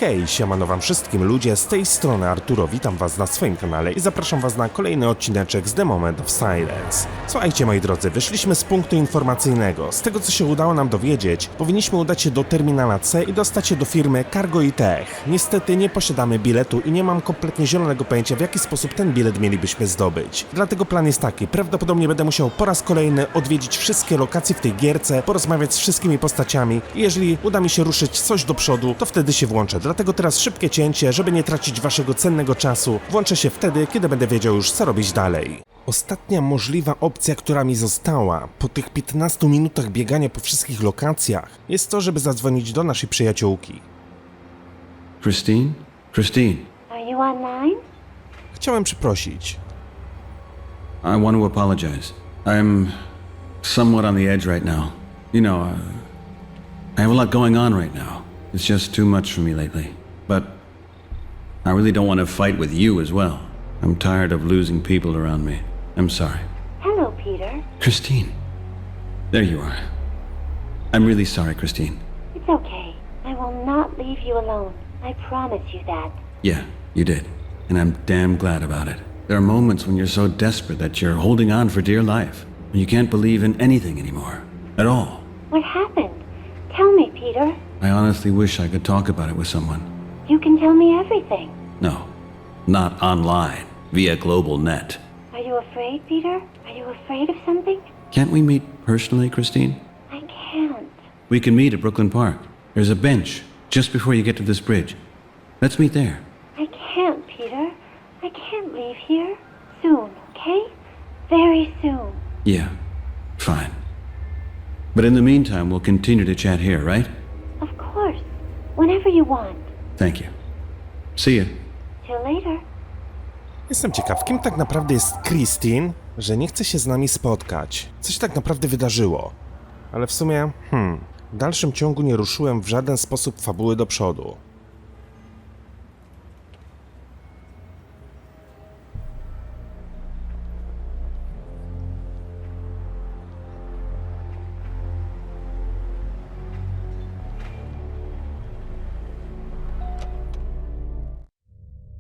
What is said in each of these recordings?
Hej, siemano wam wszystkim ludzie, z tej strony Arturo, witam was na swoim kanale i zapraszam was na kolejny odcineczek z The Moment of Silence. Słuchajcie moi drodzy, wyszliśmy z punktu informacyjnego. Z tego co się udało nam dowiedzieć, powinniśmy udać się do terminala C i dostać się do firmy Cargo i Tech. Niestety nie posiadamy biletu i nie mam kompletnie zielonego pojęcia, w jaki sposób ten bilet mielibyśmy zdobyć. Dlatego plan jest taki, prawdopodobnie będę musiał po raz kolejny odwiedzić wszystkie lokacje w tej gierce, porozmawiać z wszystkimi postaciami i jeżeli uda mi się ruszyć coś do przodu, to wtedy się włączę. Dlatego teraz szybkie cięcie, żeby nie tracić waszego cennego czasu. Włączę się wtedy, kiedy będę wiedział już, co robić dalej. Ostatnia możliwa opcja, która mi została po tych 15 minutach biegania po wszystkich lokacjach, jest to, żeby zadzwonić do naszej przyjaciółki. Christine? Christine, Are you online? Chciałem przeprosić. I want to apologize. I'm somewhat on the edge right now. You know, I have a lot going on right now. It's just too much for me lately. But I really don't want to fight with you as well. I'm tired of losing people around me. I'm sorry. Hello, Peter. Christine. There you are. I'm really sorry, Christine. It's okay. I will not leave you alone. I promise you that. Yeah, you did. And I'm damn glad about it. There are moments when you're so desperate that you're holding on for dear life. When you can't believe in anything anymore. At all. What happened? Tell me, Peter. I honestly wish I could talk about it with someone. You can tell me everything. No, not online, via global net. Are you afraid, Peter? Are you afraid of something? Can't we meet personally, Christine? I can't. We can meet at Brooklyn Park. There's a bench just before you get to this bridge. Let's meet there. I can't, Peter. I can't leave here. Soon, okay? Very soon. Yeah, fine. But in the meantime, we'll continue to chat here, right? Of course. Whenever you want. Thank you. See you. Till later. Jestem ciekaw, kim tak naprawdę jest Christine, że nie chce się z nami spotkać. Co się tak naprawdę wydarzyło? Ale w sumie, w dalszym ciągu nie ruszyłem w żaden sposób fabuły do przodu.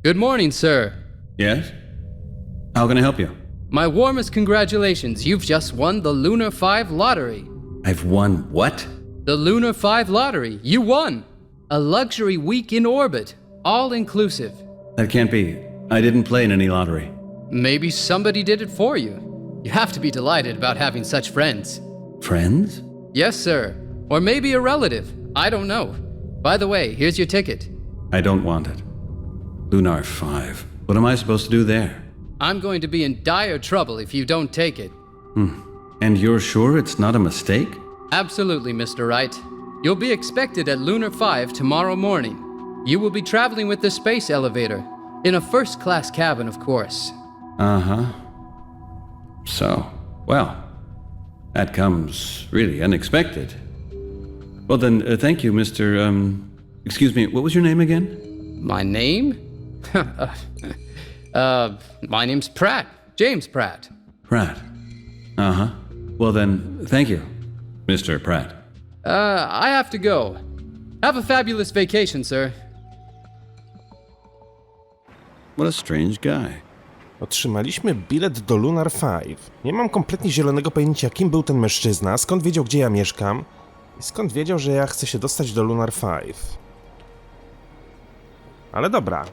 Good morning, sir. Yes? How can I help you? My warmest congratulations. You've just won the Lunar 5 lottery. I've won what? The Lunar 5 lottery. You won! A luxury week in orbit, all inclusive. That can't be. I didn't play in any lottery. Maybe somebody did it for you. You have to be delighted about having such friends. Friends? Yes, sir. Or maybe a relative. I don't know. By the way, here's your ticket. I don't want it. Lunar 5. What am I supposed to do there? I'm going to be in dire trouble if you don't take it. And you're sure it's not a mistake? Absolutely, Mr. Wright. You'll be expected at Lunar 5 tomorrow morning. You will be traveling with the space elevator, in a first-class cabin, of course. Uh-huh. So, well, that comes really unexpected. Well then, thank you, Mr. Excuse me, what was your name again? My name? My name's Pratt. James Pratt. Pratt. Uh-huh. Well then, thank you, Mr. Pratt. I have to go. Have a fabulous vacation, sir. What a strange guy. Otrzymaliśmy bilet do Lunar 5. Nie mam kompletnie zielonego pojęcia, kim był ten mężczyzna, skąd wiedział, gdzie ja mieszkam i skąd wiedział, że ja chcę się dostać do Lunar 5. Ale dobra.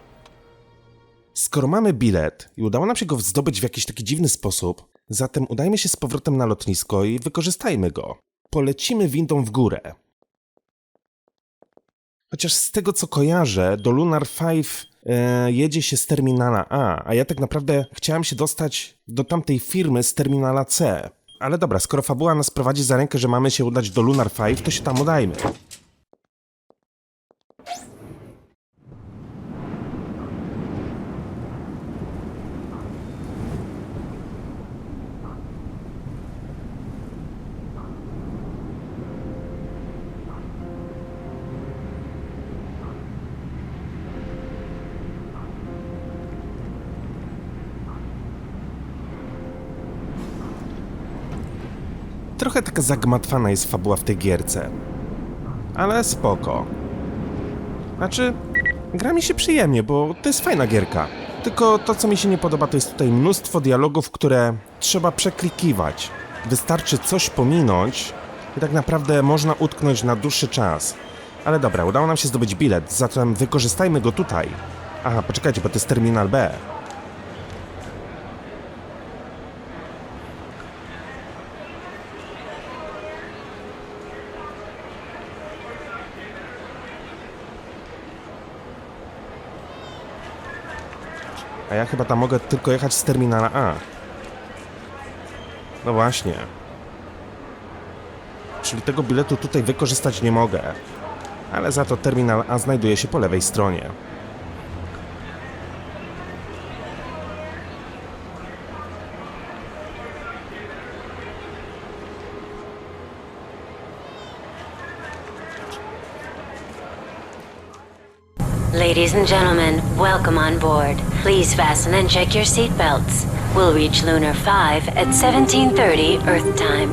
Skoro mamy bilet i udało nam się go zdobyć w jakiś taki dziwny sposób, zatem udajmy się z powrotem na lotnisko i wykorzystajmy go. Polecimy windą w górę. Chociaż z tego co kojarzę, do Lunar 5 jedzie się z terminala A ja tak naprawdę chciałem się dostać do tamtej firmy z terminala C. Ale dobra, skoro fabuła nas prowadzi za rękę, że mamy się udać do Lunar 5, to się tam udajmy. Trochę taka zagmatwana jest fabuła w tej gierce. Ale spoko. Znaczy, Gra mi się przyjemnie, bo to jest fajna gierka. Tylko to, co mi się nie podoba, to jest tutaj mnóstwo dialogów, które trzeba przeklikiwać. Wystarczy coś pominąć i tak naprawdę można utknąć na dłuższy czas. Ale dobra, udało nam się zdobyć bilet, zatem wykorzystajmy go tutaj. Aha, poczekajcie, bo to jest terminal B. A ja chyba tam mogę tylko jechać z terminala A. No właśnie. Czyli tego biletu tutaj wykorzystać nie mogę. Ale za to terminal A znajduje się po lewej stronie. Ladies and gentlemen, welcome on board. Please fasten and check your seatbelts. We'll reach Lunar 5 at 17:30 Earth time.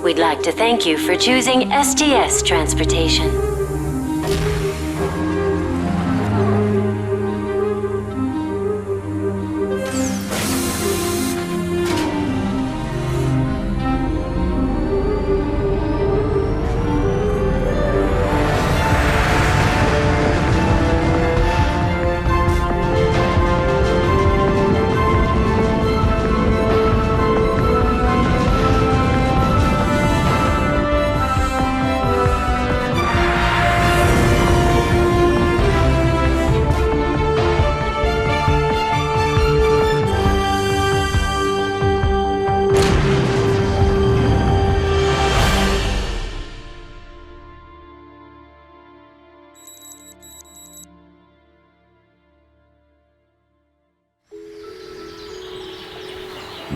We'd like to thank you for choosing STS Transportation.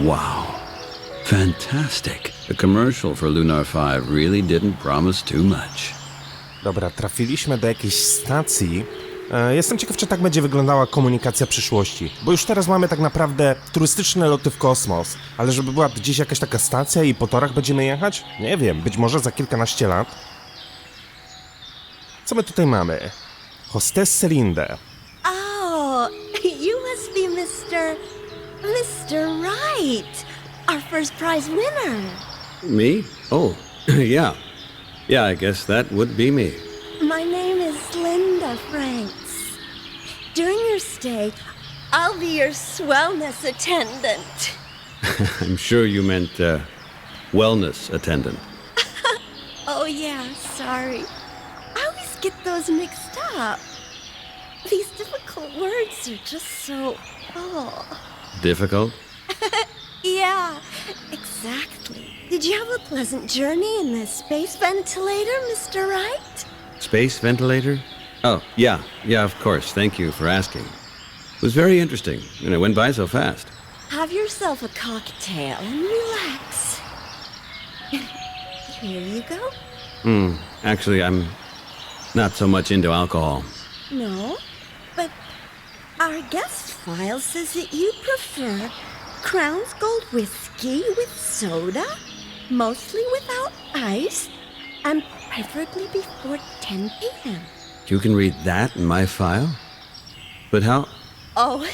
Wow. Fantastic. The commercial for Lunar 5 really didn't promise too much. Dobra, trafiliśmy do jakiejś stacji. Jestem ciekaw, czy tak będzie wyglądała komunikacja przyszłości. Bo już teraz mamy tak naprawdę turystyczne loty w kosmos. Ale żeby była gdzieś jakaś taka stacja i po torach będziemy jechać? Nie wiem, być może za kilkanaście lat. Co my tutaj mamy? Hostessę Lindę. Oh, you must be Mr. Wright, our first prize winner. Me? Oh, yeah. Yeah, I guess that would be me. My name is Linda Franks. During your stay, I'll be your swellness attendant. I'm sure you meant, wellness attendant. Oh yeah, sorry. I always get those mixed up. These difficult words are just so... oh... Difficult? Yeah, exactly. Did you have a pleasant journey in the space ventilator, Mr. Wright? Space ventilator? Oh, yeah, of course. Thank you for asking. It was very interesting, and it went by so fast. Have yourself a cocktail and relax. Here you go. Actually, I'm not so much into alcohol. No, but our guest file says that you prefer Crown's Gold whiskey with soda, mostly without ice, and preferably before 10 p.m. You can read that in my file? But how... Oh,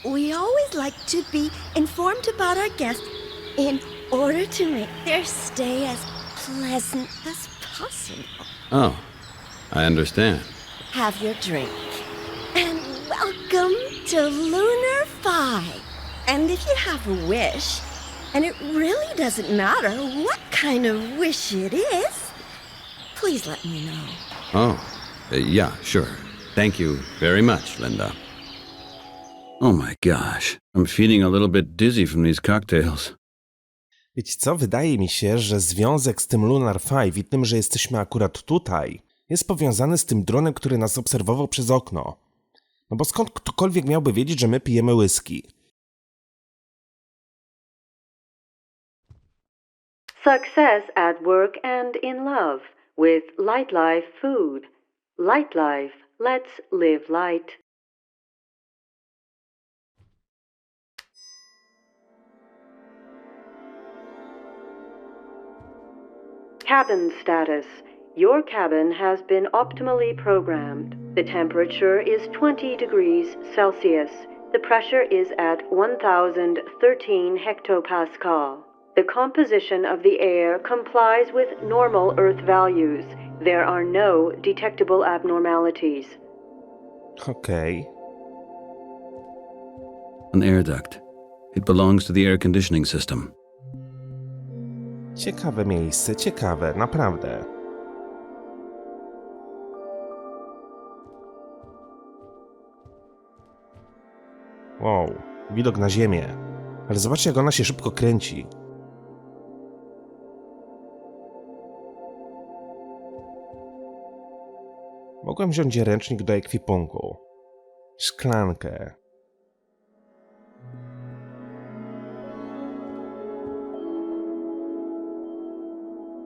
we always like to be informed about our guests in order to make their stay as pleasant as possible. Oh, I understand. Have your drink. And welcome to Lunar 5. And if you have a wish, and it really doesn't matter what kind of wish it is, please let me know. Oh, yeah, sure. Thank you very much, Linda. Oh my gosh, I'm feeling a little bit dizzy from these cocktails. Wiecie co? Wydaje mi się, że związek z tym Lunar 5 i tym, że jesteśmy akurat tutaj, jest powiązany z tym dronem, który nas obserwował przez okno. No bo skąd ktokolwiek miałby wiedzieć, że my pijemy whisky? Success at work and in love with Light Life Food. Light Life, let's live light. Cabin status. Your cabin has been optimally programmed. The temperature is 20 degrees Celsius. The pressure is at 1013 hectopascal. The composition of the air complies with normal Earth values. There are no detectable abnormalities. Okej. An air duct. It belongs to the air conditioning system. Ciekawe miejsce, ciekawe, naprawdę. Wow, widok na ziemię. Ale zobaczcie, jak ona się szybko kręci. Mogłem wziąć ręcznik do ekwipunku. Szklankę.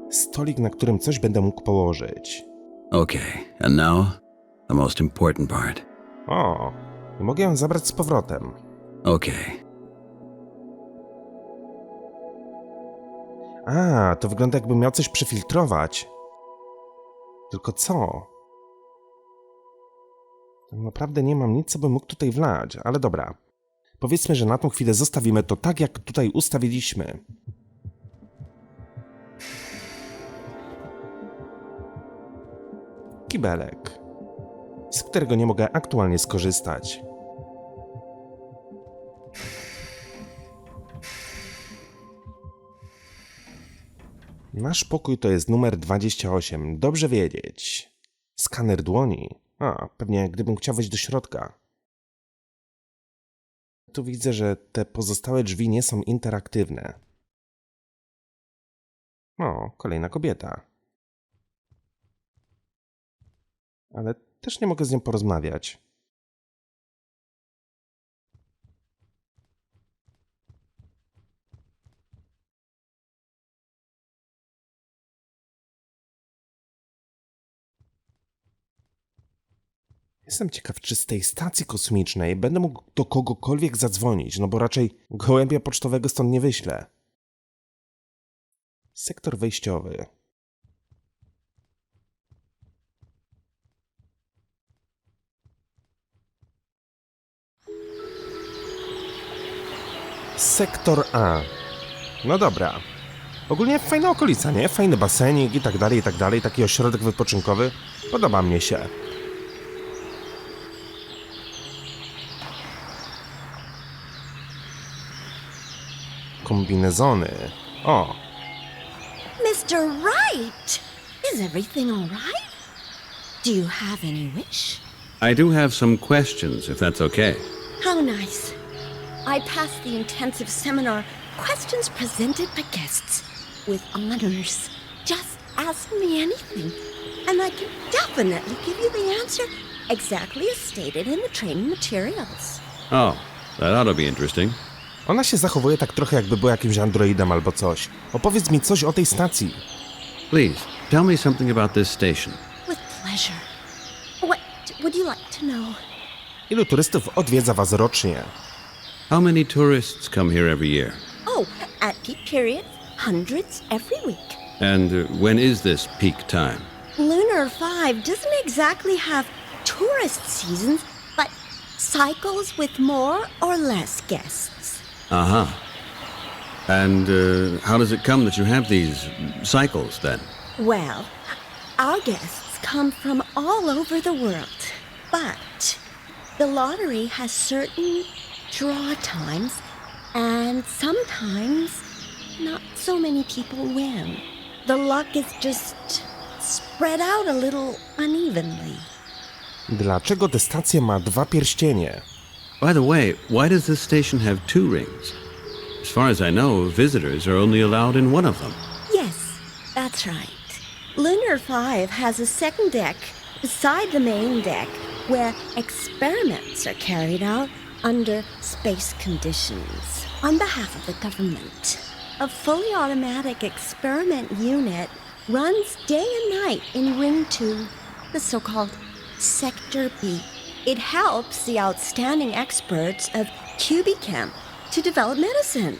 Stolik, na którym coś będę mógł położyć. Okay, and now, the most important part. O, i mogę ją zabrać z powrotem. Okay. A, to wygląda, jakbym miał coś przefiltrować. Tylko co? Tak naprawdę nie mam nic, co bym mógł tutaj wlać, ale dobra. Powiedzmy, że na tą chwilę zostawimy to tak, jak tutaj ustawiliśmy. Kibelek, z którego nie mogę aktualnie skorzystać. Nasz pokój to jest numer 28. Dobrze wiedzieć. Skaner dłoni. A, pewnie gdybym chciał wejść do środka. Tu widzę, że te pozostałe drzwi nie są interaktywne. O, kolejna kobieta. Ale też nie mogę z nią porozmawiać. Jestem ciekaw, czy z tej stacji kosmicznej będę mógł do kogokolwiek zadzwonić, no bo raczej gołębia pocztowego stąd nie wyślę. Sektor wejściowy. Sektor A. No dobra. Ogólnie fajna okolica, nie? Fajny basenik i tak dalej. Taki ośrodek wypoczynkowy. Podoba mnie się. Kombinezony. O! Mr. Wright! Is everything all right? Do you have any wish? I do have some questions, if that's okay. How nice. I passed the intensive seminar, questions presented by guests, with honors. Just ask me anything, and I can definitely give you the answer exactly as stated in the training materials. Oh, that ought to be interesting. Ona się zachowuje tak trochę, jakby była jakimś androidem albo coś. Opowiedz mi coś o tej stacji. Please, tell me something about this station. With pleasure. What would you like to know? Ilu turystów odwiedza was rocznie? How many tourists come here every year? Oh, at peak periods, hundreds every week. And when is this peak time? Lunar 5 doesn't exactly have tourist seasons, but cycles with more or less guests. Uh-huh. And how does it come that you have these cycles, then? Well, our guests come from all over the world, but the lottery has certain draw times, and sometimes not so many people win. The luck is just spread out a little unevenly. Dlaczego ta stacja ma 2 pierścienie? By the way, why does this station have 2 rings? As far as I know, visitors are only allowed in one of them. Yes, that's right. Lunar 5 has a second deck beside the main deck where experiments are carried out under space conditions on behalf of the government. A fully automatic experiment unit runs day and night in Ring 2, the so-called Sector B. It helps the outstanding experts of QB to develop medicine,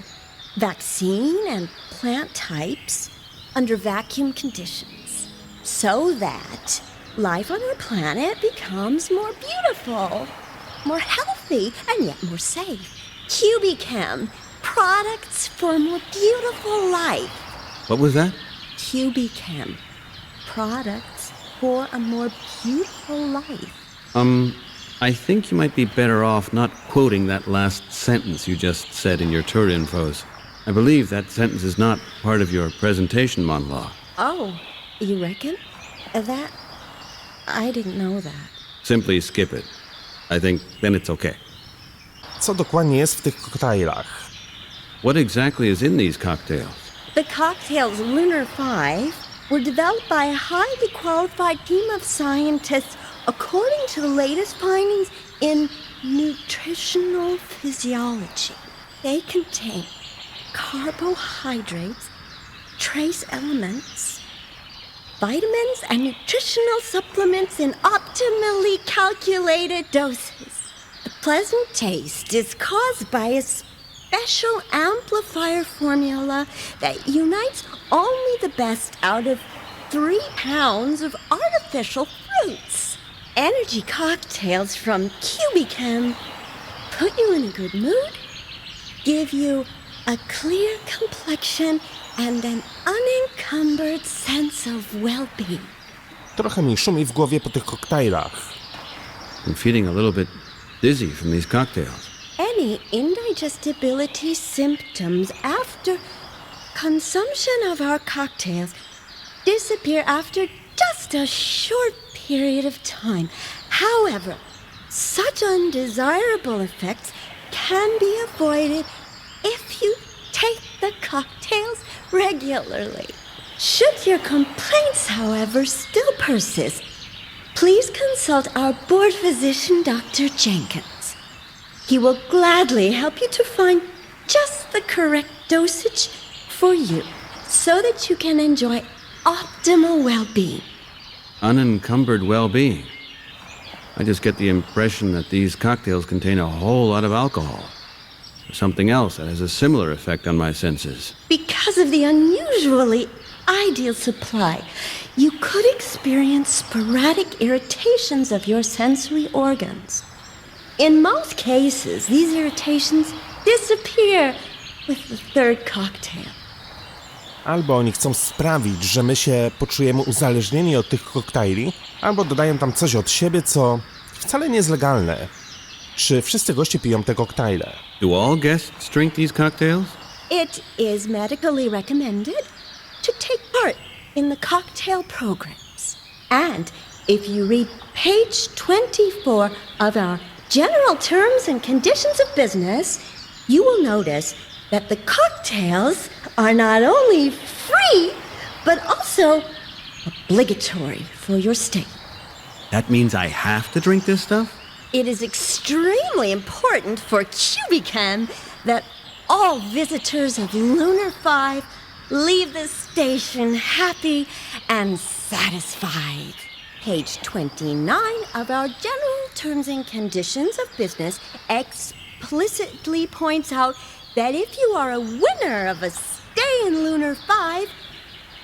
vaccine and plant types under vacuum conditions, so that life on our planet becomes more beautiful, more healthy, and yet more safe. QBChem, products for a more beautiful life. What was that? QBChem, products for a more beautiful life. I think you might be better off not quoting that last sentence you just said in your tour infos. I believe that sentence is not part of your presentation monologue. Oh, you reckon? That... I didn't know that. Simply skip it. I think then it's okay. Co dokładnie jest w tych koktajlach? What exactly is in these cocktails? The cocktails Lunar 5 were developed by a highly qualified team of scientists according to the latest findings in nutritional physiology. They contain carbohydrates, trace elements, vitamins, and nutritional supplements in optimally calculated doses. The pleasant taste is caused by a special amplifier formula that unites only the best out of 3 pounds of artificial fruits. Energy cocktails from QBChem put you in a good mood, give you a clear complexion, and an unencumbered sense of well-being. Trochę mi szumi w głowie po tych koktajlach. I'm feeling a little bit dizzy from these cocktails. Any indigestibility symptoms after consumption of our cocktails disappear after just a short period of time. However, such undesirable effects can be avoided if you take the cocktails regularly. Should your complaints, however, still persist, please consult our board physician, Dr. Jenkins. He will gladly help you to find just the correct dosage for you so that you can enjoy optimal well-being. Unencumbered well-being. I just get the impression that these cocktails contain a whole lot of alcohol. Or something else that has a similar effect on my senses. Because of the unusually ideal supply, you could experience sporadic irritations of your sensory organs. In most cases, these irritations disappear with the third cocktail. Albo oni chcą sprawić, że my się poczujemy uzależnieni od tych koktajli, albo dodają tam coś od siebie, co wcale nie jest legalne. Czy wszyscy goście piją te koktajle? Do all guests drink these cocktails? It is medically recommended to take part in the cocktail programs. And if you read page 24 of our General Terms and Conditions of Business, you will notice that the cocktails are not only free, but also obligatory for your stay. That means I have to drink this stuff? It is extremely important for QBChem that all visitors of Lunar 5 leave the station happy and satisfied. Page 29 of our General Terms and Conditions of Business explicitly points out that if you are a winner of a stay in Lunar 5,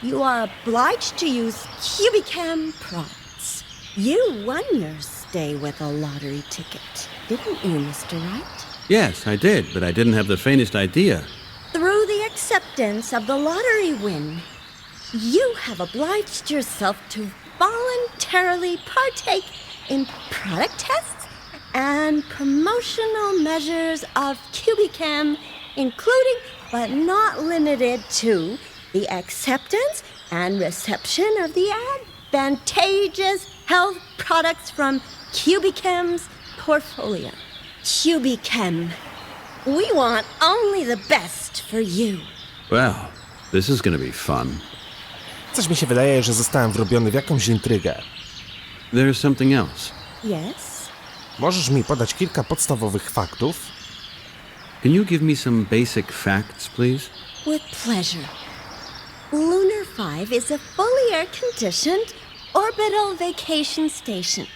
you are obliged to use QBChem products. You won your stay with a lottery ticket, didn't you, Mr. Wright? Yes, I did, but I didn't have the faintest idea. Through the acceptance of the lottery win, you have obliged yourself to voluntarily partake in product tests and promotional measures of QBChem, including but not limited to the acceptance and reception of the advantageous health products from QBChem's portfolio. QBChem, we want only the best for you. Well, this is gonna be fun. Coś mi się wydaje, że zostałem wrobiony w jakąś intrygę. There's something else. Yes? Możesz mi podać kilka podstawowych faktów? Can you give me some basic facts, please? With pleasure. Lunar 5 is a fully air-conditioned orbital vacation station.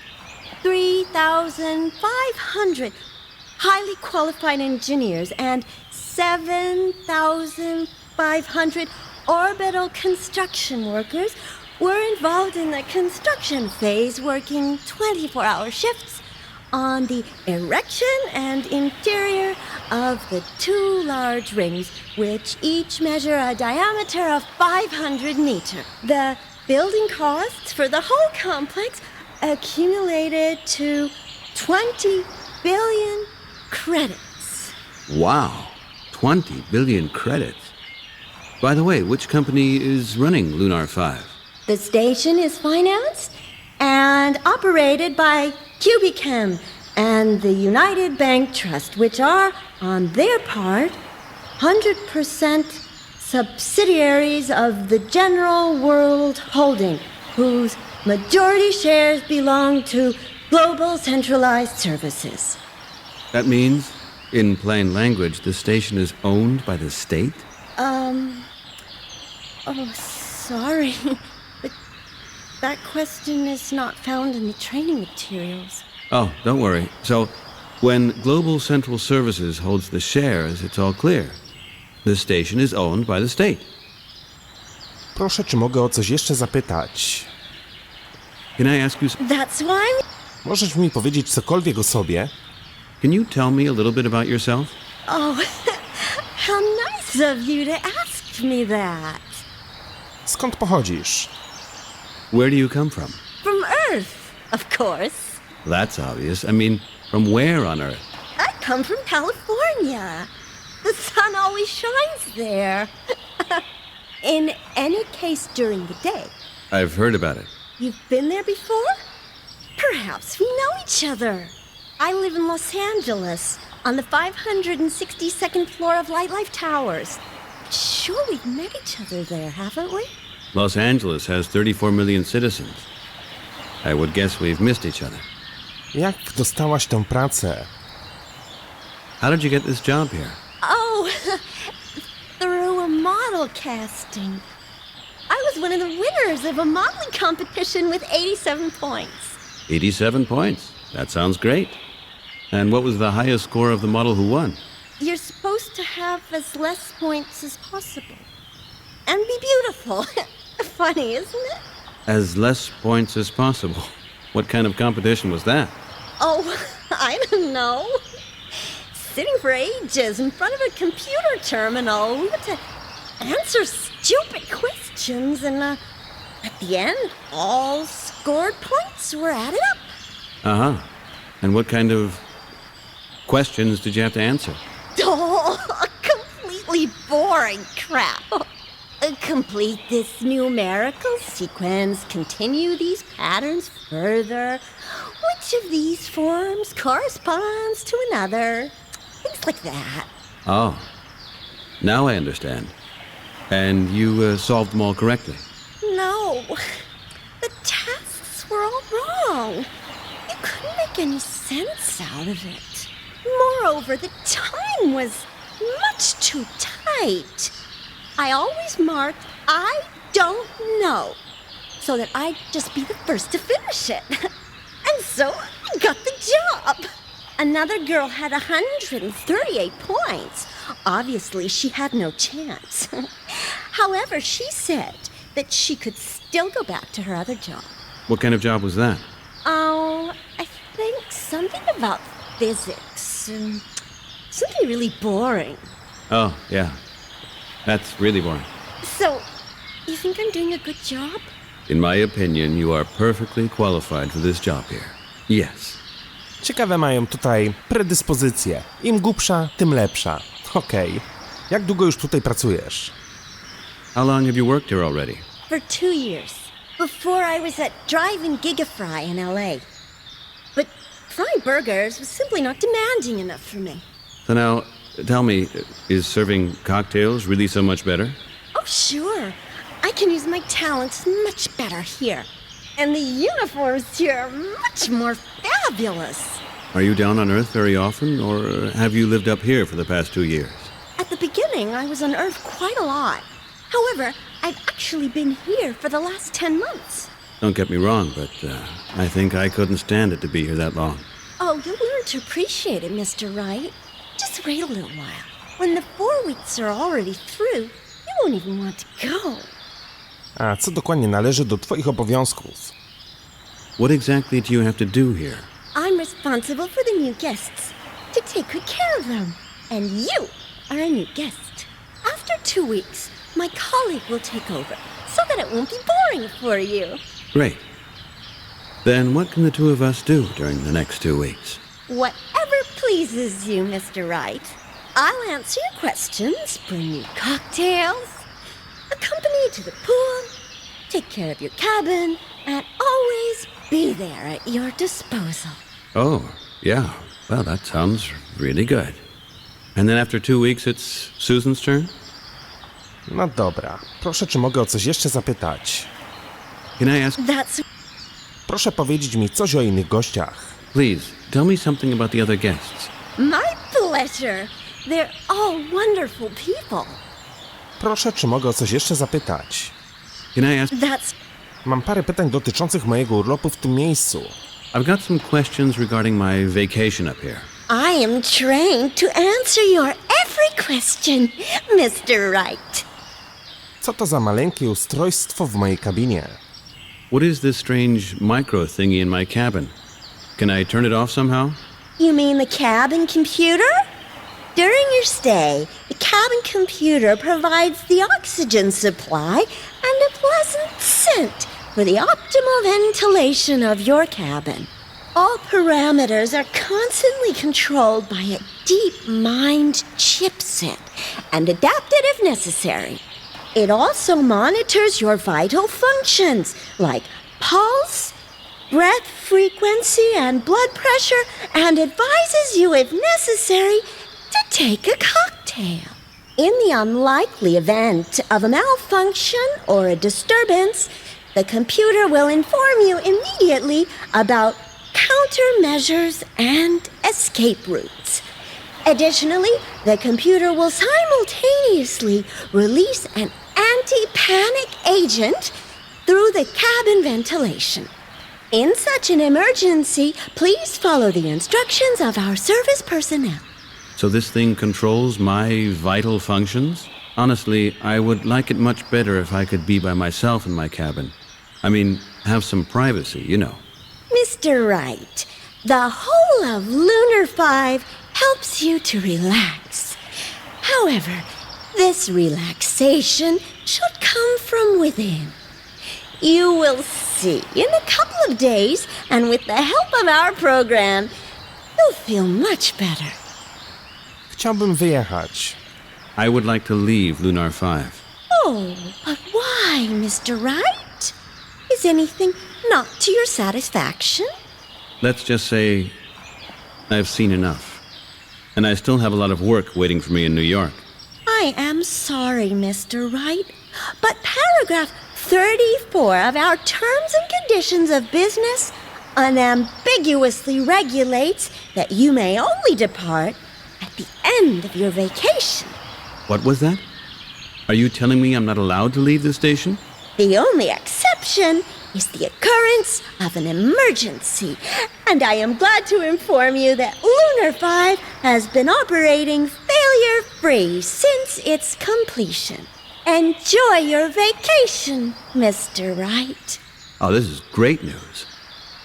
3,500 highly qualified engineers and 7,500 orbital construction workers We're involved in the construction phase, working 24-hour shifts on the erection and interior of the 2 large rings, which each measure a diameter of 500 meters. The building costs for the whole complex accumulated to 20 billion credits. Wow, 20 billion credits. By the way, which company is running Lunar 5? The station is financed and operated by Cubichem and the United Bank Trust, which are, on their part, 100% subsidiaries of the General World Holding, whose majority shares belong to Global Centralized Services. That means, in plain language, the station is owned by the state? Oh, sorry, but that question is not found in the training materials. Oh, don't worry. So, when Global Central Services holds the shares, it's all clear. The station is owned by the state. Proszę, czy mogę o coś jeszcze zapytać? Can I ask you That's why Możesz mi powiedzieć cokolwiek o sobie? Can you tell me a little bit about yourself? Oh, how nice of you to ask me that. Skąd pochodzisz? Where do you come from? From Earth, of course. That's obvious. I mean, from where on Earth? I come from California. The sun always shines there. In any case, during the day. I've heard about it. You've been there before? Perhaps we know each other. I live in Los Angeles, on the 562nd floor of Life Towers. Sure, we've met each other there, haven't we? Los Angeles has 34 million citizens. I would guess we've missed each other. Jak dostałaś tę pracę? How did you get this job here? Oh, through a model casting. I was one of the winners of a modeling competition with 87 points. 87 points. That sounds great. And what was the highest score of the model who won? You're supposed to have as less points as possible. And be beautiful. Funny, isn't it? As less points as possible. What kind of competition was that? Oh, I don't know. Sitting for ages in front of a computer terminal, we had to answer stupid questions, and at the end, all scored points were added up. Uh-huh. And what kind of questions did you have to answer? Oh, completely boring crap. Complete this numerical sequence, continue these patterns further. Which of these forms corresponds to another? Things like that. Oh. Now I understand. And you solved them all correctly? No, the tasks were all wrong. You couldn't make any sense out of it. Moreover, the time was much too tight. I always marked, I don't know, so that I'd just be the first to finish it. And so I got the job. Another girl had 138 points. Obviously, she had no chance. However, she said that she could still go back to her other job. What kind of job was that? Oh, I think something about physics. Something really boring. Oh, yeah. That's really boring. So, you think I'm doing a good job? In my opinion, you are perfectly qualified for this job here. Yes. Ciekawe mają tutaj predyspozycje. Im głupsza, tym lepsza. Okej. Jak długo już tutaj pracujesz? How long have you worked here already? For 2 years. Before I was at Drive-In Gigafry in LA. But frying burgers was simply not demanding enough for me. So now, tell me, is serving cocktails really so much better? Oh, sure. I can use my talents much better here. And the uniforms here are much more fabulous. Are you down on Earth very often, or have you lived up here for the past 2 years? At the beginning, I was on Earth quite a lot. However, I've actually been here for the last 10 months. Don't get me wrong, but I think I couldn't stand it to be here that long. Oh, you'll learn to appreciate it, Mr. Wright. Just wait a little while. When the 4 weeks are already through, you won't even want to go. A co dokładnie należy do twoich obowiązków? What exactly do you have to do here? I'm responsible for the new guests, to take good care of them. And you are a new guest. After 2 weeks, my colleague will take over, so that it won't be boring for you. Great. Then what can the two of us do during the next 2 weeks? Whatever pleases you, Mr. Wright. I'll answer your questions, bring you cocktails, accompany you to the pool, take care of your cabin, and always be there at your disposal. Oh, yeah. Well, that sounds really good. And then after 2 weeks, it's Susan's turn? No dobra. Proszę, czy mogę o coś jeszcze zapytać? Can I ask? That's Proszę powiedzieć mi coś o innych gościach. Please, tell me something about the other guests. my pleasure. They're all wonderful people. Proszę, czy mogę o coś jeszcze zapytać? Can I ask? That's Mam parę pytań dotyczących mojego urlopu w tym miejscu. I've got some questions regarding my vacation up here. I am trained to answer your every question, Mr. Wright. Co to za maleńkie ustrojstwo w mojej kabinie? What is this strange micro thingy in my cabin? Can I turn it off somehow? You mean the cabin computer? During your stay, the cabin computer provides the oxygen supply and a pleasant scent for the optimal ventilation of your cabin. All parameters are constantly controlled by a deep mind chipset and adapted if necessary. It also monitors your vital functions like pulse, breath frequency, and blood pressure, and advises you, if necessary, to take a cocktail. In the unlikely event of a malfunction or a disturbance, the computer will inform you immediately about countermeasures and escape routes. Additionally, the computer will simultaneously release an anti-panic agent through the cabin ventilation. In such an emergency, please follow the instructions of our service personnel. So this thing controls my vital functions? Honestly, I would like it much better if I could be by myself in my cabin. I mean, have some privacy, you know. Mr. Wright, the whole of Lunar 5 helps you to relax. However, this relaxation should come from within. You will see in a couple of days, and with the help of our program, you'll feel much better. Chciałbym wyjechać. I would like to leave Lunar 5. Oh, but why, Mr. Wright? Is anything not to your satisfaction? Let's just say I've seen enough. And I still have a lot of work waiting for me in New York. I am sorry, Mr. Wright, but paragraph 34 of our terms and conditions of business unambiguously regulates that you may only depart at the end of your vacation. What was that? Are you telling me I'm not allowed to leave the station? The only exception is the occurrence of an emergency, and I am glad to inform you that Lunar 5 has been operating failure-free since its completion. Enjoy your vacation, Mr. Wright. Oh, this is great news.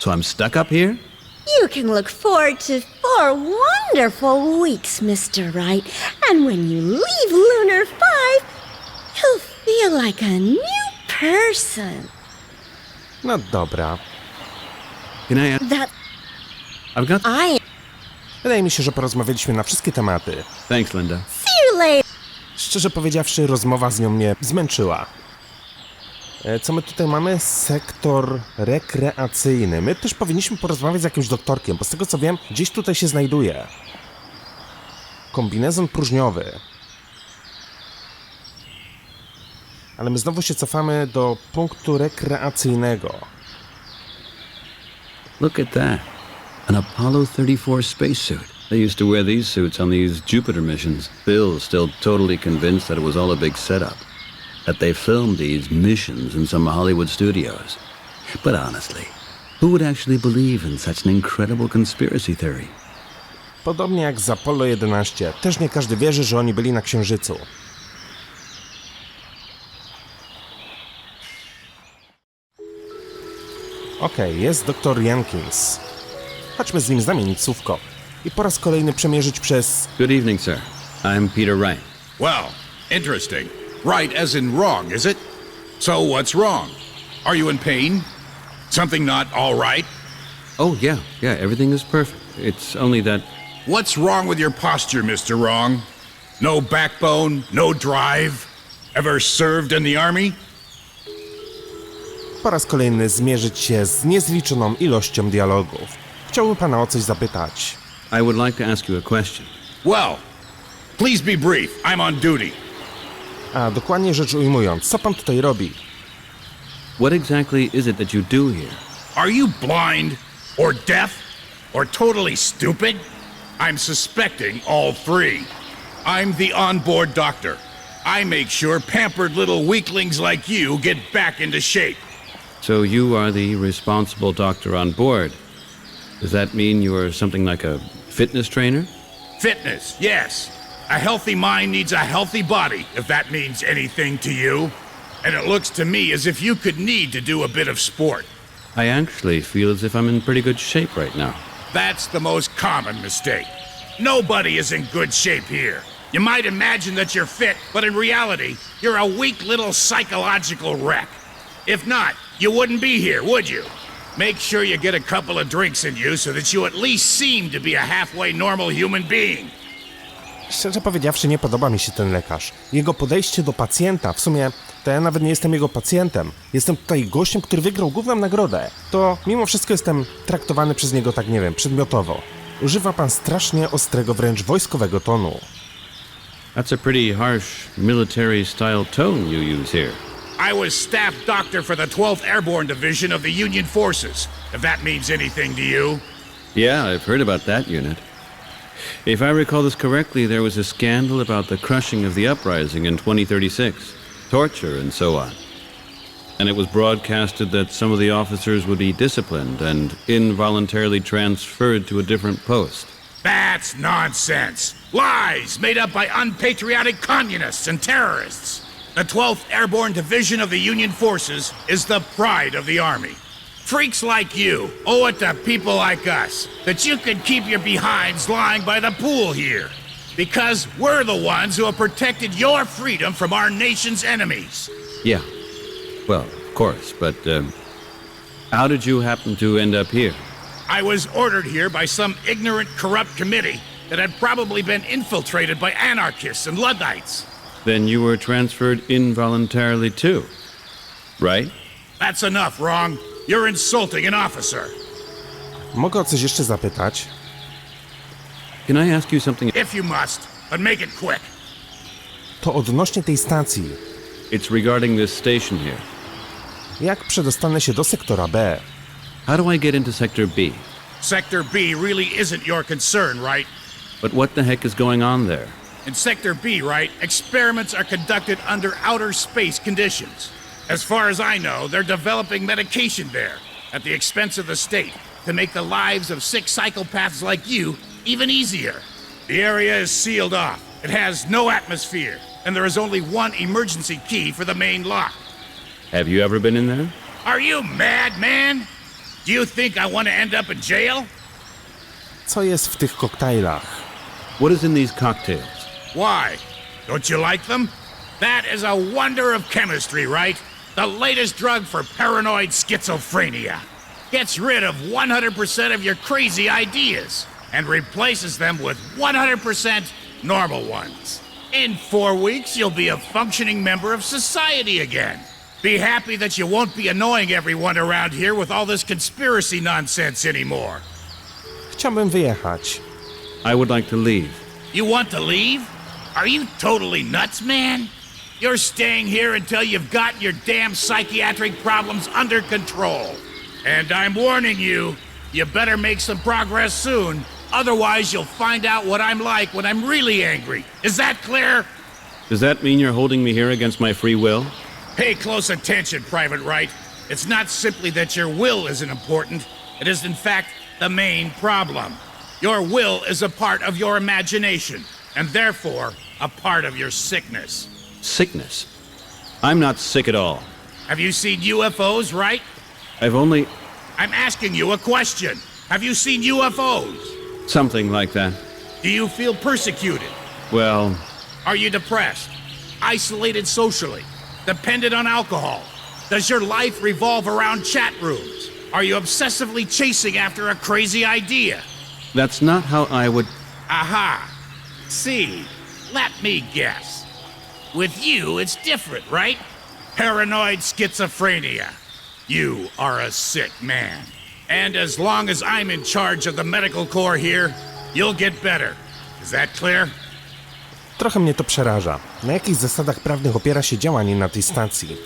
So I'm stuck up here? You can look forward to 4 wonderful weeks, Mr. Wright, and when you leave Lunar 5, you'll feel like a new person. No dobra. Can I ask? That I've got... Wydaje mi się, że porozmawialiśmy na wszystkie tematy. Thanks, Linda. See you later. Szczerze powiedziawszy, rozmowa z nią mnie zmęczyła. Co my tutaj mamy? Sektor rekreacyjny. My też powinniśmy porozmawiać z jakimś doktorkiem, bo z tego co wiem, gdzieś tutaj się znajduje. Kombinezon próżniowy. Ale my znowu się cofamy do punktu rekreacyjnego. Look at that. An Apollo 34 spacesuit. They used to wear these suits on these Jupiter missions. Bill's still totally convinced that it was all a big setup. That they filmed these missions in some Hollywood studios. But honestly, who would actually believe in such an incredible conspiracy theory? Podobnie jak z Apollo 11. Też nie każdy wierzy, że oni byli na Księżycu. Okej, jest doktor Jenkins. Chodźmy z nim zamienić słówko. I po raz kolejny przemierzyć przez... Good evening, sir. I'm Peter Wright. Well, interesting. Right as in wrong, is it? So what's wrong? Are you in pain? Something not all right? Oh, yeah, everything is perfect. It's only that... What's wrong with your posture, Mr. Wrong? No backbone, no drive? Ever served in the army? Po raz kolejny zmierzyć się z niezliczoną ilością dialogów. Chciałbym pana o coś zapytać. I would like to ask you a question. Well, please be brief. I'm on duty. A dokładnie rzecz ujmując, co pan tutaj robi? What exactly is it that you do here? Are you blind? Or deaf? Or totally stupid? I'm suspecting all three. I'm the onboard doctor. I make sure pampered little weaklings like you get back into shape. So you are the responsible doctor on board. Does that mean you are something like a fitness trainer? Fitness, yes. A healthy mind needs a healthy body, if that means anything to you. And it looks to me as if you could need to do a bit of sport. I actually feel as if I'm in pretty good shape right now. That's the most common mistake. Nobody is in good shape here. You might imagine that you're fit, but in reality, you're a weak little psychological wreck. If not, you wouldn't be here, would you? Make sure you get a couple of drinks in you so that you at least seem to be a halfway normal human being. Szczerze powiedziawszy, nie podoba mi się ten lekarz. Jego podejście do pacjenta, w sumie to ja nawet nie jestem jego pacjentem. Jestem tutaj gościem, który wygrał główną nagrodę. To mimo wszystko jestem traktowany przez niego tak, nie wiem, przedmiotowo. Używa pan strasznie ostrego, wręcz wojskowego tonu. That's a pretty harsh military-style tone you use here. I was staff doctor for the 12th Airborne Division of the Union Forces, if that means anything to you. Yeah, I've heard about that unit. If I recall this correctly, there was a scandal about the crushing of the uprising in 2036, torture and so on. And it was broadcasted that some of the officers would be disciplined and involuntarily transferred to a different post. That's nonsense. Lies made up by unpatriotic communists and terrorists. The 12th Airborne Division of the Union Forces is the pride of the Army. Freaks like you owe it to people like us that you can keep your behinds lying by the pool here. Because we're the ones who have protected your freedom from our nation's enemies. Yeah, well, of course, but how did you happen to end up here? I was ordered here by some ignorant, corrupt committee that had probably been infiltrated by anarchists and Luddites. Then you were transferred involuntarily too, right? That's enough, Wrong. You're insulting an officer. Mogę o coś jeszcze zapytać? Can I ask you something? If you must, but make it quick. To odnośnie tej stacji. It's regarding this station here. Jak przedostanę się do sektora B? How do I get into Sector B? Sector B really isn't your concern, right? But what the heck is going on there? In Sector B, right, experiments are conducted under outer space conditions. As far as I know, they're developing medication there, at the expense of the state, to make the lives of sick psychopaths like you even easier. The area is sealed off. It has no atmosphere, and there is only one emergency key for the main lock. Have you ever been in there? Are you mad, man? Do you think I want to end up in jail? Co jest w tych koktajlach? What is in these cocktails? Why? Don't you like them? That is a wonder of chemistry, right? The latest drug for paranoid schizophrenia. Gets rid of 100% of your crazy ideas and replaces them with 100% normal ones. In 4 weeks, you'll be a functioning member of society again. Be happy that you won't be annoying everyone around here with all this conspiracy nonsense anymore. Chciałbym wyjechać. I would like to leave. You want to leave? Are you totally nuts, man? You're staying here until you've got your damn psychiatric problems under control. And I'm warning you, you better make some progress soon. Otherwise, you'll find out what I'm like when I'm really angry. Is that clear? Does that mean you're holding me here against my free will? Pay close attention, Private Wright. It's not simply that your will isn't important. It is, in fact, the main problem. Your will is a part of your imagination, and therefore, a part of your sickness. Sickness? I'm not sick at all. Have you seen UFOs, right? I've only... I'm asking you a question. Have you seen UFOs? Something like that. Do you feel persecuted? Well, Are you depressed? Isolated socially? Dependent on alcohol? Does your life revolve around chat rooms? Are you obsessively chasing after a crazy idea? that's not how I would... Aha. See, let me guess. With you, it's different, right? Paranoid schizophrenia. You are a sick man. And as long as I'm in charge of the medical corps here, you'll get better. Is that clear? Trochę mnie to przeraża. Na jakich zasadach prawnych opiera się działanie na tej stacji?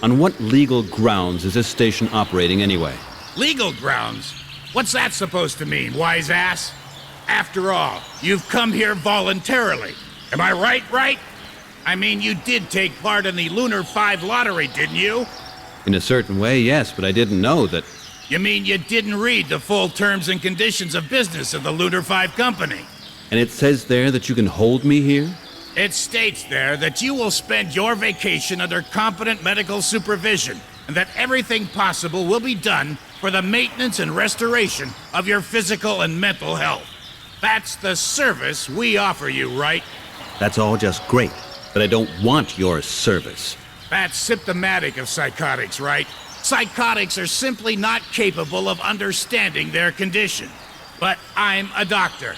On what legal grounds is this station operating anyway? Legal grounds? What's that supposed to mean, wise ass? After all, you've come here voluntarily. Am I right? I mean, you did take part in the Lunar 5 lottery, didn't you? In a certain way, yes, but I didn't know that... You mean you didn't read the full terms and conditions of business of the Lunar 5 company? And it says there that you can hold me here? It states there that you will spend your vacation under competent medical supervision, and that everything possible will be done for the maintenance and restoration of your physical and mental health. That's the service we offer you, right? That's all just great, but I don't want your service. That's symptomatic of psychotics, right? Psychotics are simply not capable of understanding their condition. But I'm a doctor.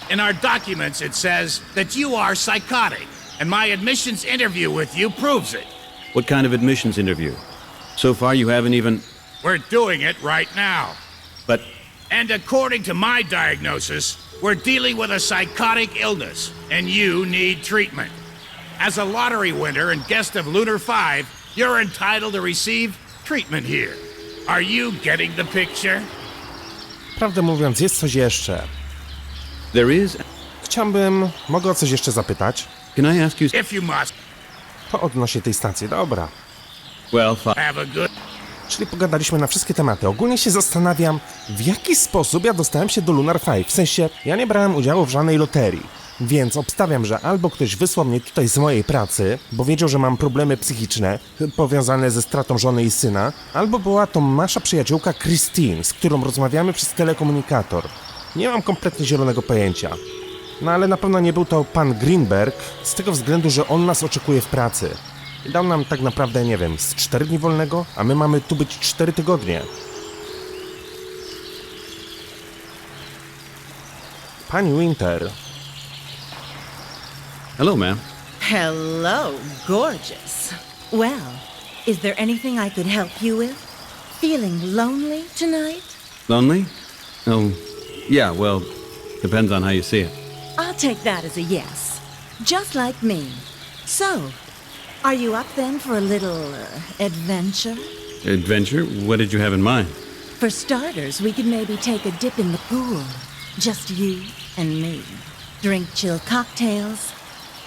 In our documents, it says that you are psychotic, and my admissions interview with you proves it. What kind of admissions interview? So far you haven't even... We're doing it right now. But And according to my diagnosis, we're dealing with a psychotic illness, and you need treatment. As a lottery winner and guest of Lunar 5, you're entitled to receive treatment here. Are you getting the picture? Prawdę mówiąc, jest coś jeszcze. there is... Mogę o coś jeszcze zapytać? Can I ask you... If you must, To odnośnie tej stacji, dobra. Well, fine. have a good... Czyli pogadaliśmy na wszystkie tematy. Ogólnie się zastanawiam, w jaki sposób ja dostałem się do Lunar 5. W sensie, ja nie brałem udziału w żadnej loterii. Więc obstawiam, że albo ktoś wysłał mnie tutaj z mojej pracy, bo wiedział, że mam problemy psychiczne powiązane ze stratą żony i syna, albo była to nasza przyjaciółka Christine, z którą rozmawiamy przez telekomunikator. Nie mam kompletnie zielonego pojęcia. No ale na pewno nie był to pan Greenberg, z tego względu, że on nas oczekuje w pracy. I dał nam tak naprawdę, nie wiem, z 4 dni wolnego, a my mamy tu być 4 tygodnie. Pani Winter. Hello, ma'am. Hello, gorgeous. Well, is there anything I could help you with? Feeling lonely tonight? Lonely? Oh, yeah, well, depends on how you see it. I'll take that as a yes. Just like me. So, are you up then for a little adventure? Adventure? What did you have in mind? For starters, we could maybe take a dip in the pool. Just you and me. Drink chill cocktails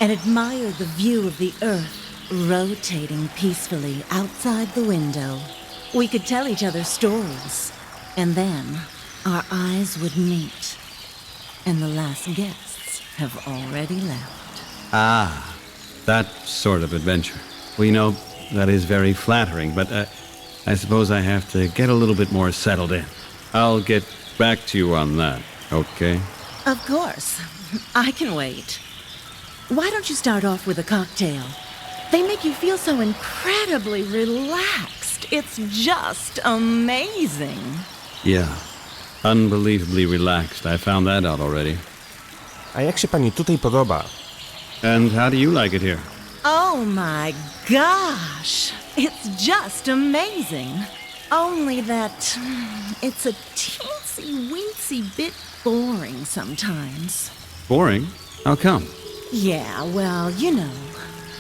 and admire the view of the earth rotating peacefully outside the window. We could tell each other stories, and then our eyes would meet. And the last guests have already left. Ah, that sort of adventure. Well, you know, that is very flattering, but I suppose I have to get a little bit more settled in. I'll get back to you on that, okay? Of course. I can wait. Why don't you start off with a cocktail? They make you feel so incredibly relaxed. It's just amazing. Yeah, unbelievably relaxed. I found that out already. A jak się pani tutaj podoba? And how do you like it here? Oh my gosh! It's just amazing. Only that it's a teensy-weensy bit boring sometimes. Boring? How come? Yeah, well, you know,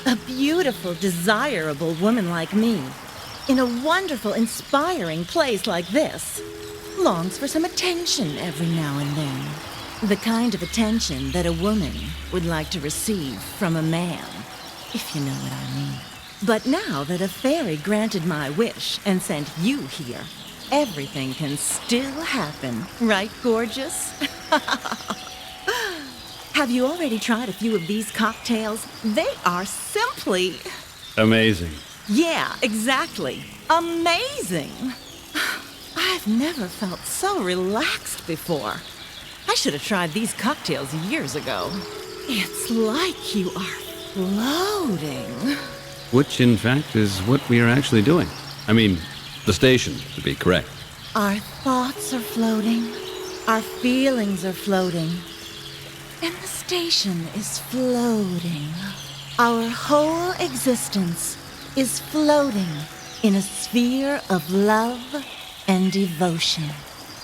a beautiful, desirable woman like me, in a wonderful, inspiring place like this, longs for some attention every now and then. The kind of attention that a woman would like to receive from a man, if you know what I mean. But now that a fairy granted my wish and sent you here, everything can still happen, right, gorgeous? Have you already tried a few of these cocktails? They are simply... Amazing. Yeah, exactly. Amazing. never felt so relaxed before. I should have tried these cocktails years ago. It's like you are floating. Which, in fact, is what we are actually doing. I mean, the station, to be correct. Our thoughts are floating. Our feelings are floating. And the station is floating. Our whole existence is floating in a sphere of love and devotion.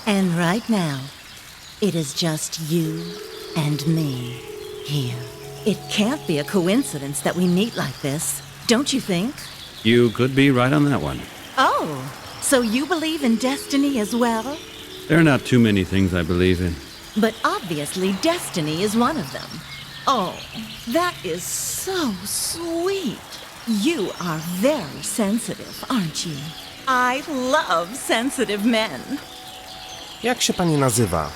And right now, it is just you and me here. It can't be a coincidence that we meet like this, don't you think? You could be right on that one. Oh, so you believe in destiny as well? There are not too many things I believe in. But obviously destiny is one of them. Oh, that is so sweet. You are very sensitive, aren't you? I love sensitive men. Jak się pani nazywa?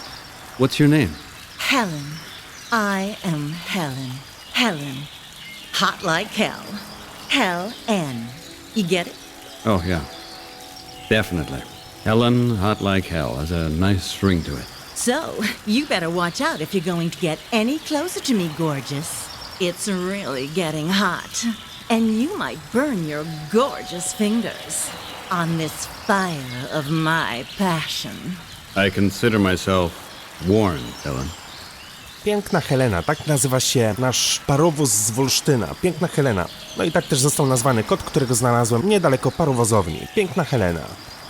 What's your name? Helen. I am Helen. Helen. Hot like hell. Hell-N. You get it? Oh, yeah. Definitely. Helen, hot like hell, has a nice ring to it. So, you better watch out if you're going to get any closer to me, gorgeous. It's really getting hot. And you might burn your gorgeous fingers on this fire of my passion. I consider myself warned, Helen. Piękna Helena, tak nazywa się nasz parowóz z Wolsztyna. Piękna Helena. No i tak też został nazwany kot, którego znalazłem niedaleko parowozowni. Piękna Helena.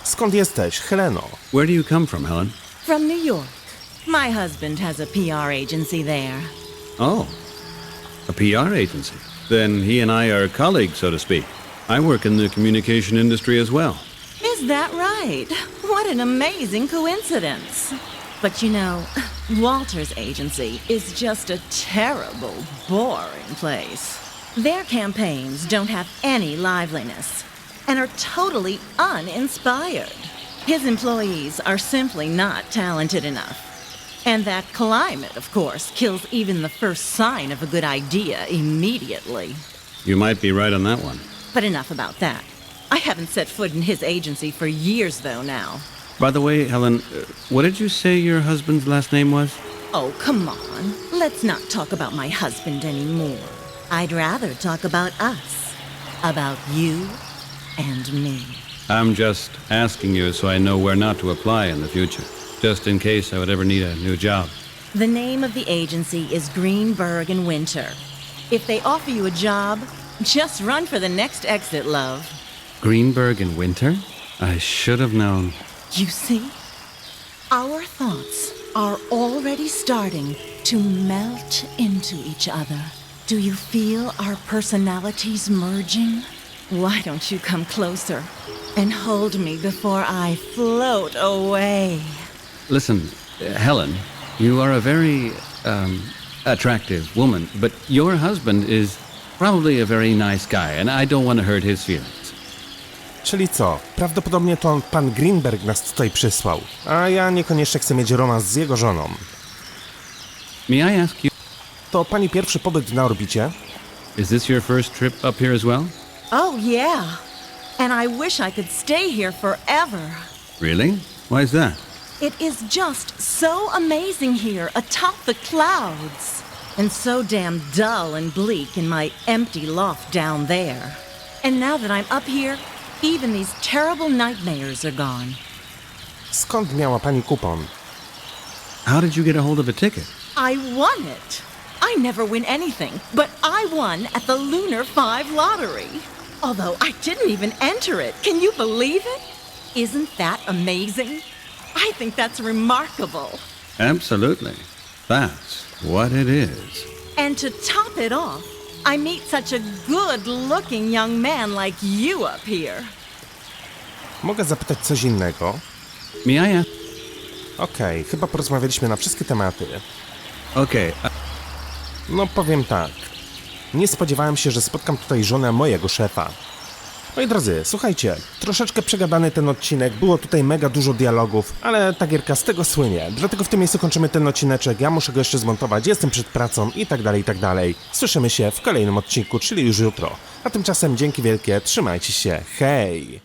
Skąd jesteś, Heleno? Where do you come from, Helen? From New York. My husband has a PR agency there. Oh, a PR agency. Then he and I are colleagues, so to speak. I work in the communication industry as well. Is that right? What an amazing coincidence. But you know, Walter's agency is just a terrible, boring place. Their campaigns don't have any liveliness and are totally uninspired. His employees are simply not talented enough. And that climate, of course, kills even the first sign of a good idea immediately. You might be right on that one. But enough about that. I haven't set foot in his agency for years, though, now. By the way, Helen, what did you say your husband's last name was? Oh, come on. Let's not talk about my husband anymore. I'd rather talk about us. About you and me. I'm just asking you so I know where not to apply in the future, just in case I would ever need a new job. The name of the agency is Greenberg and Winter. If they offer you a job, just run for the next exit, love. Greenberg and Winter? I should have known. You see? Our thoughts are already starting to melt into each other. Do you feel our personalities merging? Why don't you come closer and hold me before I float away? Listen, Helen, you are a very, attractive woman, but your husband is probably a very nice guy, and I don't want to hurt his feelings. Czyli co? Prawdopodobnie to pan Greenberg nas tutaj przysłał, a ja niekoniecznie chcę mieć romans z jego żoną. May I ask you, To pani pierwszy pobyt na orbicie? is this your first trip up here as well? Oh, yeah. And I wish I could stay here forever. Really? Why is that? It is just so amazing here atop the clouds. And so damn dull and bleak in my empty loft down there. And now that I'm up here, even these terrible nightmares are gone. Skąd miała pani kupon? How did you get a hold of a ticket? I won it. I never win anything, but I won at the Lunar 5 lottery. Although I didn't even enter it. Can you believe it? Isn't that amazing? I think that's remarkable. Absolutely. That's what it is. And to top it off, I meet such a good-looking young man like you up here. Mogę zapytać coś innego? May I ask? Okej, chyba porozmawialiśmy na wszystkie tematy. Okay, No powiem tak. Nie spodziewałem się, że spotkam tutaj żonę mojego szefa. Moi drodzy, słuchajcie, troszeczkę przegadany ten odcinek, było tutaj mega dużo dialogów, ale ta gierka z tego słynie, dlatego w tym miejscu kończymy ten odcineczek, ja muszę go jeszcze zmontować, jestem przed pracą i tak dalej, i tak dalej. Słyszymy się w kolejnym odcinku, czyli już jutro. A tymczasem dzięki wielkie, trzymajcie się, hej!